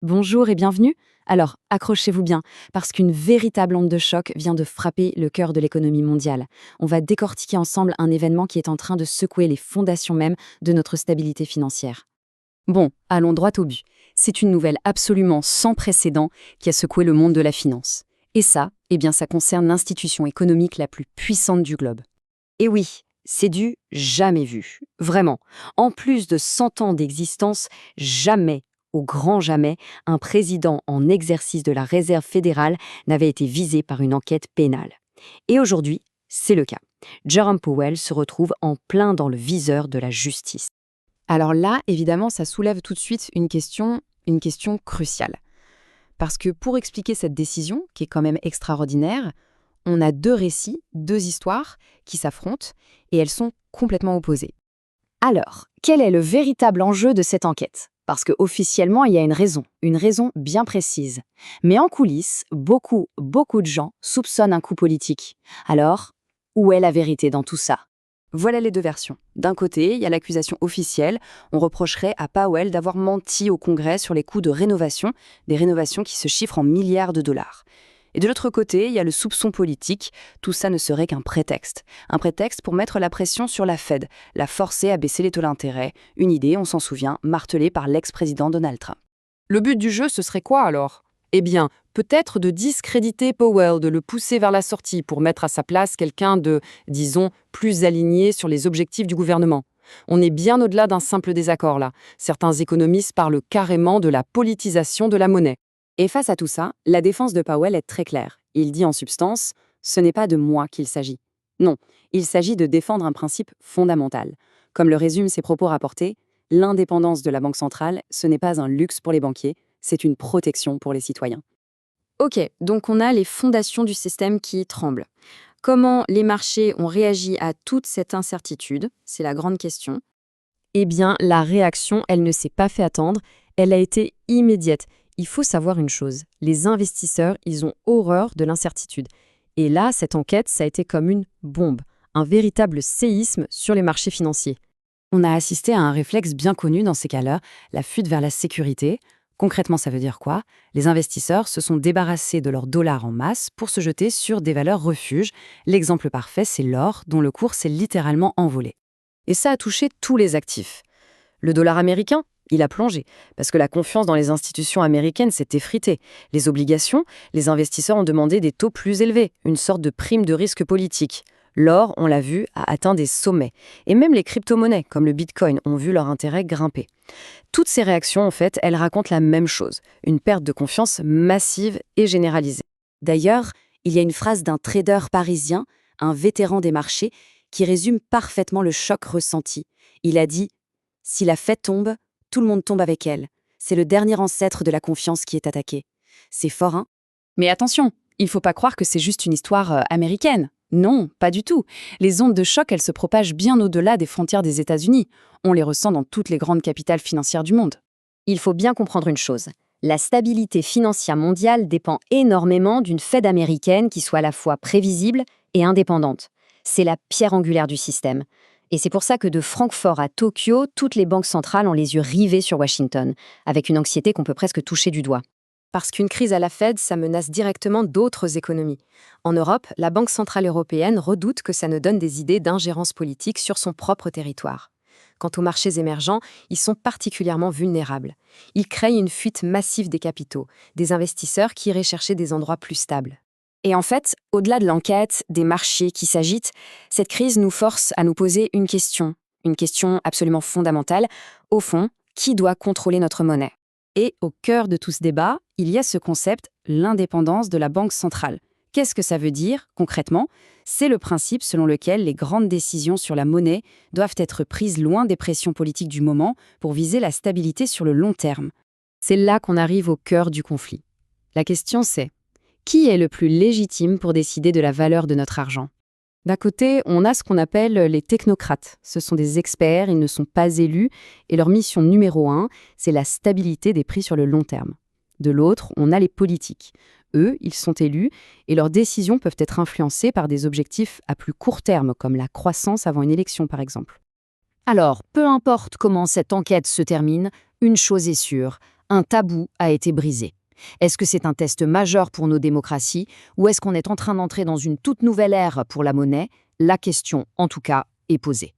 Bonjour et bienvenue. Alors, accrochez-vous bien, parce qu'une véritable onde de choc vient de frapper le cœur de l'économie mondiale. On va décortiquer ensemble un événement qui est en train de secouer les fondations même de notre stabilité financière. Bon, allons droit au but. C'est une nouvelle absolument sans précédent qui a secoué le monde de la finance. Et ça, ça concerne l'institution économique la plus puissante du globe. Et oui, c'est du jamais vu. Vraiment. En plus de 100 ans d'existence, jamais, au grand jamais, un président en exercice de la Réserve fédérale n'avait été visé par une enquête pénale. Et aujourd'hui, c'est le cas. Jerome Powell se retrouve en plein dans le viseur de la justice. Alors là, évidemment, ça soulève tout de suite une question cruciale. Parce que pour expliquer cette décision, qui est quand même extraordinaire, on a deux récits, deux histoires qui s'affrontent et elles sont complètement opposées. Alors, quel est le véritable enjeu de cette enquête? Parce qu'officiellement, il y a une raison bien précise. Mais en coulisses, beaucoup de gens soupçonnent un coup politique. Alors, où est la vérité dans tout ça? Voilà les deux versions. D'un côté, il y a l'accusation officielle. On reprocherait à Powell d'avoir menti au Congrès sur les coûts de rénovation, des rénovations qui se chiffrent en milliards de dollars. Et de l'autre côté, il y a le soupçon politique. Tout ça ne serait qu'un prétexte. Un prétexte pour mettre la pression sur la Fed, la forcer à baisser les taux d'intérêt. Une idée, on s'en souvient, martelée par l'ex-président Donald Trump. Le but du jeu, ce serait quoi alors? Eh bien, peut-être de discréditer Powell, de le pousser vers la sortie pour mettre à sa place quelqu'un de, disons, plus aligné sur les objectifs du gouvernement. On est bien au-delà d'un simple désaccord là. Certains économistes parlent carrément de la politisation de la monnaie. Et face à tout ça, la défense de Powell est très claire. Il dit en substance, ce n'est pas de moi qu'il s'agit. Non, il s'agit de défendre un principe fondamental. Comme le résument ses propos rapportés, l'indépendance de la Banque centrale, ce n'est pas un luxe pour les banquiers, c'est une protection pour les citoyens. Ok, donc on a les fondations du système qui tremblent. Comment les marchés ont réagi à toute cette incertitude? C'est la grande question. Eh bien, la réaction, elle ne s'est pas fait attendre, elle a été immédiate. Il faut savoir une chose, les investisseurs, ils ont horreur de l'incertitude. Et là, cette enquête, ça a été comme une bombe, un véritable séisme sur les marchés financiers. On a assisté à un réflexe bien connu dans ces cas-là, la fuite vers la sécurité. Concrètement, ça veut dire quoi? Les investisseurs se sont débarrassés de leurs dollars en masse pour se jeter sur des valeurs refuges. L'exemple parfait, c'est l'or, dont le cours s'est littéralement envolé. Et ça a touché tous les actifs. Le dollar américain, il a plongé, parce que la confiance dans les institutions américaines s'est effritée. Les obligations, les investisseurs ont demandé des taux plus élevés, une sorte de prime de risque politique. L'or, on l'a vu, a atteint des sommets. Et même les crypto-monnaies, comme le Bitcoin, ont vu leur intérêt grimper. Toutes ces réactions, en fait, elles racontent la même chose, une perte de confiance massive et généralisée. D'ailleurs, il y a une phrase d'un trader parisien, un vétéran des marchés, qui résume parfaitement le choc ressenti. Il a dit « Si la Fed tombe, tout le monde tombe avec elle. C'est le dernier ancêtre de la confiance qui est attaqué. » C'est fort, hein? Mais attention, il ne faut pas croire que c'est juste une histoire américaine. Non, pas du tout. Les ondes de choc, elles se propagent bien au-delà des frontières des États-Unis. On les ressent dans toutes les grandes capitales financières du monde. Il faut bien comprendre une chose. La stabilité financière mondiale dépend énormément d'une Fed américaine qui soit à la fois prévisible et indépendante. C'est la pierre angulaire du système. Et c'est pour ça que de Francfort à Tokyo, toutes les banques centrales ont les yeux rivés sur Washington, avec une anxiété qu'on peut presque toucher du doigt. Parce qu'une crise à la Fed, ça menace directement d'autres économies. En Europe, la Banque centrale européenne redoute que ça ne donne des idées d'ingérence politique sur son propre territoire. Quant aux marchés émergents, ils sont particulièrement vulnérables. Ils créent une fuite massive des capitaux, des investisseurs qui iraient chercher des endroits plus stables. Et en fait, au-delà de l'enquête, des marchés qui s'agitent, cette crise nous force à nous poser une question absolument fondamentale. Au fond, qui doit contrôler notre monnaie? Et au cœur de tout ce débat, il y a ce concept, l'indépendance de la Banque centrale. Qu'est-ce que ça veut dire, concrètement? C'est le principe selon lequel les grandes décisions sur la monnaie doivent être prises loin des pressions politiques du moment pour viser la stabilité sur le long terme. C'est là qu'on arrive au cœur du conflit. La question c'est, qui est le plus légitime pour décider de la valeur de notre argent? D'un côté, on a ce qu'on appelle les technocrates. Ce sont des experts, ils ne sont pas élus, et leur mission numéro 1, c'est la stabilité des prix sur le long terme. De l'autre, on a les politiques. Eux, ils sont élus, et leurs décisions peuvent être influencées par des objectifs à plus court terme, comme la croissance avant une élection par exemple. Alors, peu importe comment cette enquête se termine, une chose est sûre, Un tabou a été brisé. Est-ce que c'est un test majeur pour nos démocraties ou est-ce qu'on est en train d'entrer dans une toute nouvelle ère pour la monnaie? La question, en tout cas, est posée.